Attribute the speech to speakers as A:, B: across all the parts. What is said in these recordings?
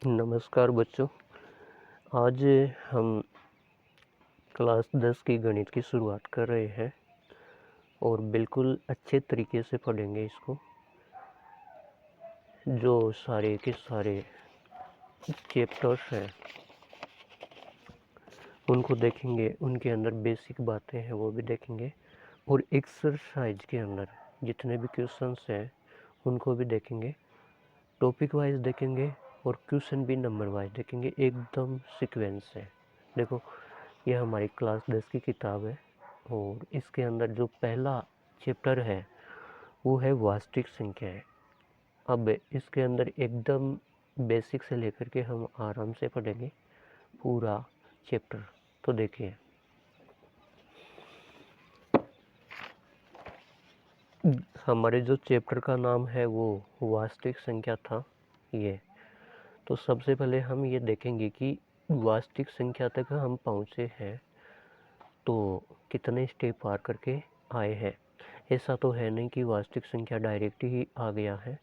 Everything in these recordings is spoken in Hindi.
A: नमस्कार बच्चों। आज हम क्लास 10 की गणित की शुरुआत कर रहे हैं और बिल्कुल अच्छे तरीके से पढ़ेंगे इसको। जो सारे के सारे चैप्टर्स हैं उनको देखेंगे, उनके अंदर बेसिक बातें हैं वो भी देखेंगे और एक्सरसाइज के अंदर जितने भी क्वेश्चंस हैं उनको भी देखेंगे। टॉपिक वाइज देखेंगे और क्वेश्चन भी नंबर वाइज देखेंगे, एकदम सीक्वेंस है। देखो, ये हमारी क्लास 10 की किताब है और इसके अंदर जो पहला चैप्टर है वो है वास्तविक संख्याएं। अब इसके अंदर एकदम बेसिक से लेकर के हम आराम से पढ़ेंगे पूरा चैप्टर। तो देखिए, हमारे जो चैप्टर का नाम है वो वास्तविक संख्या था ये। तो सबसे पहले हम ये देखेंगे कि वास्तविक संख्या तक हम पहुँचे हैं तो कितने स्टेप पार करके आए हैं। ऐसा तो है नहीं कि वास्तविक संख्या डायरेक्ट ही आ गया है,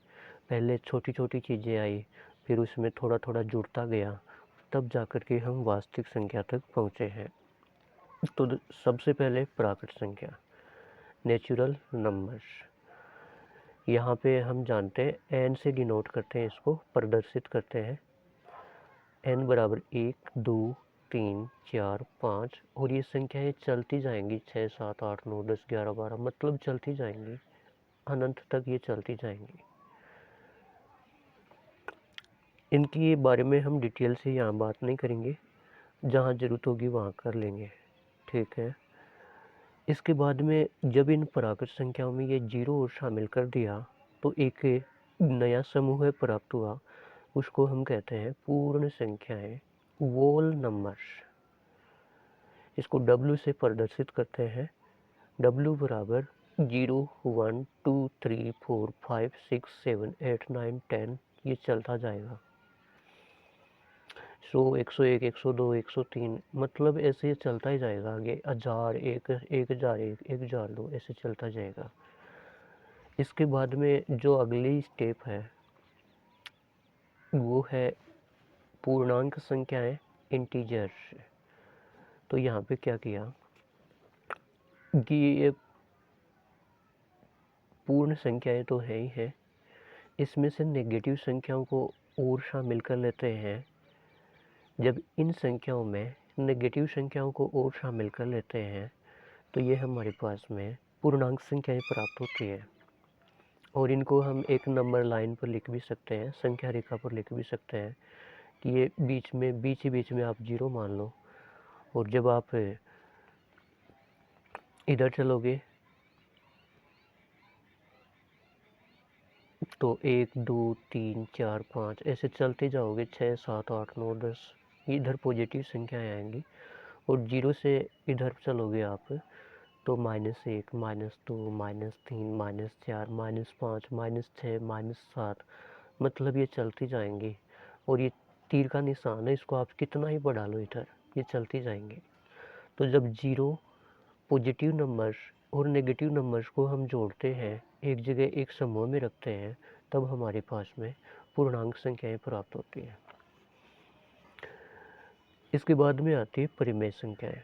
A: पहले छोटी छोटी चीज़ें आई, फिर उसमें थोड़ा थोड़ा जुड़ता गया, तब जाकर के हम वास्तविक संख्या तक पहुँचे हैं। तो सबसे पहले प्राकृत संख्या, नेचुरल नंबर्स। यहाँ पे हम जानते हैं एन से डिनोट करते हैं, इसको प्रदर्शित करते हैं। एन बराबर 1, 2, 3, 4, 5 और ये संख्याएं चलती जाएंगी, 6, 7, 8, 9, 10, 11, 12, मतलब चलती जाएंगी, अनंत तक ये चलती जाएंगी। इनके बारे में हम डिटेल से यहाँ बात नहीं करेंगे, जहाँ ज़रूरत होगी वहाँ कर लेंगे, ठीक है। इसके बाद में जब इन प्राकृत संख्याओं में ये जीरो और शामिल कर दिया तो एक नया समूह प्राप्त हुआ, उसको हम कहते हैं पूर्ण संख्याएं, वोल नंबर्स। इसको W से प्रदर्शित करते हैं। W बराबर 0, 1, 2, 3, 4, 5, 6, 7, 8, 9, 10 ये चलता जाएगा। 100, 101, 102, 103, मतलब ऐसे चलता ही जाएगा आगे। 1000, 1, 1001, 1002 ऐसे चलता जाएगा। इसके बाद में जो अगली स्टेप है वो है पूर्णांक संख्याएं, इंटीजर्स। तो यहाँ पे क्या किया कि ये पूर्ण संख्याएं तो है ही है, इसमें से नेगेटिव संख्याओं को और शामिल कर लेते हैं। जब इन संख्याओं में नेगेटिव संख्याओं को और शामिल कर लेते हैं तो ये हमारे पास में पूर्णांक संख्याएं प्राप्त होती है। और इनको हम एक नंबर लाइन पर लिख भी सकते हैं, संख्या रेखा पर लिख भी सकते हैं कि ये बीच में आप जीरो मान लो। और जब आप इधर चलोगे तो 1, 2, 3, 4, 5 ऐसे चलते जाओगे, 6, 7, 8, 9, 10 इधर पॉजिटिव संख्याएं आएंगी। और जीरो से इधर चलोगे आप तो -1, -2, -3, -4, -5, -6, -7, मतलब ये चलती जाएंगी। और ये तीर का निशान है, इसको आप कितना ही बढ़ा लो इधर, ये चलती जाएंगे। तो जब जीरो, पॉजिटिव नंबर्स और नेगेटिव नंबर्स को हम जोड़ते हैं, एक जगह एक समूह में रखते हैं, तब हमारे पास में पूर्णांक संख्याएं प्राप्त होती हैं। इसके बाद में आती है परिमेय संख्याएं।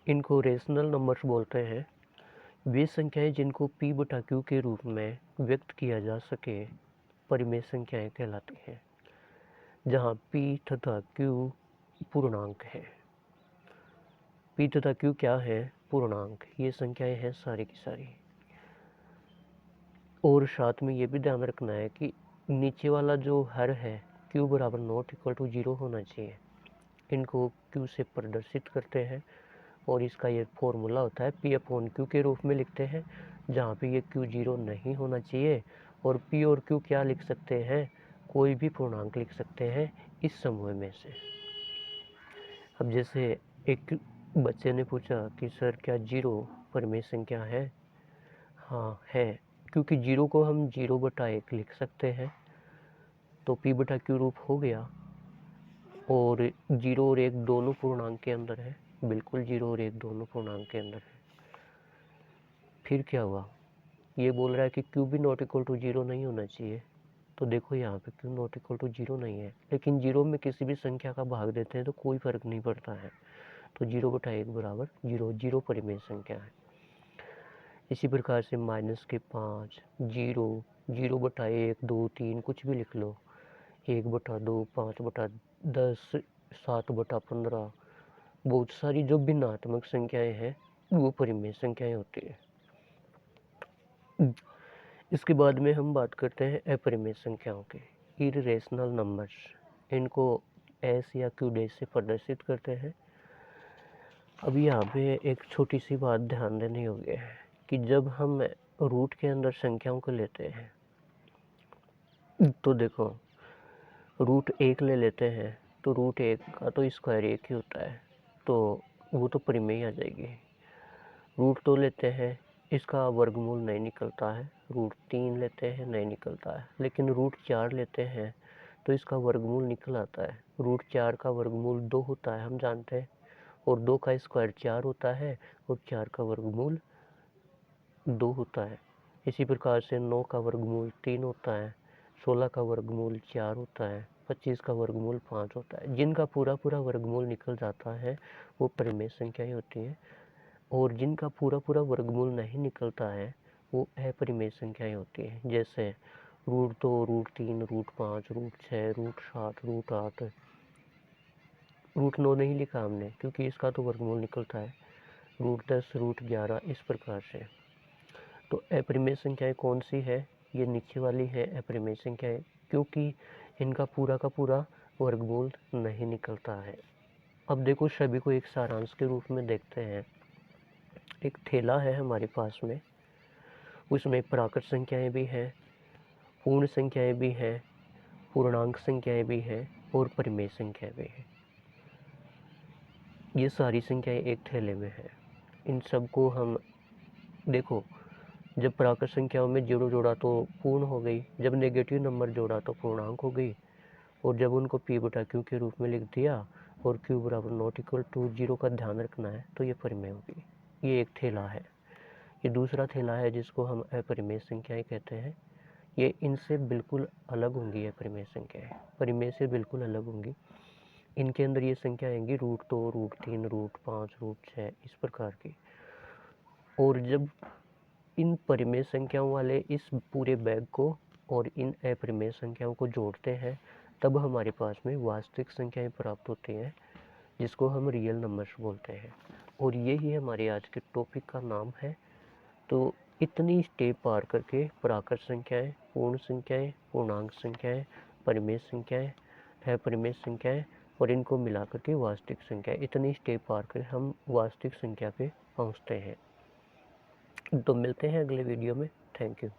A: इनको रेशनल नंबर्स बोलते हैं। वे संख्याएं जिनको P बटा Q के रूप में व्यक्त किया जा सके परिमेय संख्याएं कहलाती हैं, जहाँ P तथा Q पूर्णांक है। P तथा Q क्या है? पूर्णांक। ये संख्याएं हैं सारी की सारी। और साथ में ये भी ध्यान रखना है कि नीचे वाला जो हर है Q बराबर नॉट इक्वल टू 0 होना चाहिए। इनको Q से प्रदर्शित करते हैं और इसका ये फॉर्मूला होता है P अपॉन Q के रूप में लिखते हैं, जहाँ पे ये Q 0 नहीं होना चाहिए। और P और Q क्या लिख सकते हैं? कोई भी पूर्णांक लिख सकते हैं इस समूह में से। अब जैसे एक बच्चे ने पूछा कि सर क्या 0 परिमेय संख्या है? हाँ है, क्योंकि 0 को हम 0/1 लिख सकते हैं, तो P बटा Q रूप हो गया। और 0 और 1 दोनों पूर्णांक के अंदर है, बिल्कुल 0 और 1 दोनों पूर्णांक के अंदर है। फिर क्या हुआ? ये बोल रहा है कि Q भी नॉट इक्वल टू 0 नहीं होना चाहिए, तो देखो यहाँ पे क्यों नॉट इक्वल टू 0 नहीं है, लेकिन 0 में किसी भी संख्या का भाग देते हैं तो कोई फर्क नहीं पड़ता है। तो 0/1 बराबर 0, 0 परिमेय संख्या है। इसी प्रकार से -5, 0, 0/1, 2, 3 कुछ भी लिख लो, 1/2, 5/10, 7/15, बहुत सारी जो भिन्नात्मक संख्याएं हैं वो परिमेय संख्याएं होती है। इसके बाद में हम बात करते हैं अपरिमेय संख्याओं की, इर्रेशनल नंबर्स। इनको एस या क्यू डैश से प्रदर्शित करते हैं। अब यहाँ पे एक छोटी सी बात ध्यान देनी होगी कि जब हम रूट के अंदर संख्याओं को लेते हैं तो देखो √1 ले लेते हैं तो √1 का तो स्क्वायर 1 ही होता है, तो वो तो परिमेय आ जाएगी। √2 लेते हैं, इसका वर्गमूल नहीं निकलता है। √3 लेते हैं, नहीं निकलता है। लेकिन √4 लेते हैं तो इसका वर्गमूल निकल आता है। √4 का वर्गमूल 2 होता है, हम जानते हैं, और 2 का स्क्वायर 4 होता है, और 4 का वर्गमूल 2 होता है। इसी प्रकार से 9 का वर्गमूल 3 होता है, 16 का वर्गमूल 4 होता है, 25 का वर्गमूल 5 होता है। जिनका पूरा पूरा वर्गमूल निकल जाता है वो परिमेय संख्याएं होती हैं, और जिनका पूरा पूरा वर्गमूल नहीं निकलता है वो अपरिमेय संख्याएं होती हैं। जैसे √2, √3, √5, √6, √7, √8, √9 नहीं लिखा हमने क्योंकि इसका तो वर्गमूल निकलता है, √10, √11, इस प्रकार से। तो अपरिमेय संख्याएं कौन सी है? ये नीचे वाली है अपरिमेय संख्याएं, क्योंकि इनका पूरा का पूरा वर्गमूल नहीं निकलता है। अब देखो सभी को एक सारांश के रूप में देखते हैं। एक थैला है हमारे पास में, उसमें प्राकृत संख्याएं भी हैं, पूर्ण संख्याएं भी हैं, पूर्णांक संख्याएं भी हैं, और परिमेय संख्याएं भी हैं। ये सारी संख्याएं एक थैले में है। इन सबको हम देखो, जब प्राकृत संख्याओं में 0 जोड़ा तो पूर्ण हो गई, जब नेगेटिव नंबर जोड़ा तो पूर्णांक हो गई, और जब उनको p/q के रूप में लिख दिया और q बराबर नॉट इक्वल टू 0 का ध्यान रखना है तो ये परिमेय होगी। ये एक थैला है। ये दूसरा थैला है जिसको हम अपरिमेय संख्याएं कहते हैं। ये इनसे बिल्कुल अलग होंगी, अपरिमेय संख्याएं परिमेय से बिल्कुल अलग होंगी। इनके अंदर ये संख्या आएंगी √2, √3, √5, √6, इस प्रकार की। और जब इन परिमेय संख्याओं वाले इस पूरे बैग को और इन अपरिमेय संख्याओं को जोड़ते हैं तब हमारे पास में वास्तविक संख्याएं प्राप्त होती हैं, जिसको हम रियल नंबर्स बोलते हैं। और यही हमारे आज के टॉपिक का नाम है। तो इतनी स्टेप पार करके प्राकृत संख्याएं, पूर्ण संख्याएं, पूर्णांक संख्याएं, परिमेय संख्याएं, अपरिमेय संख्याएं, और इनको मिला करके वास्तविक संख्या, इतनी स्टेप पार कर हम वास्तविक संख्या पे पहुंचते हैं। तो मिलते हैं अगले वीडियो में। Thank you.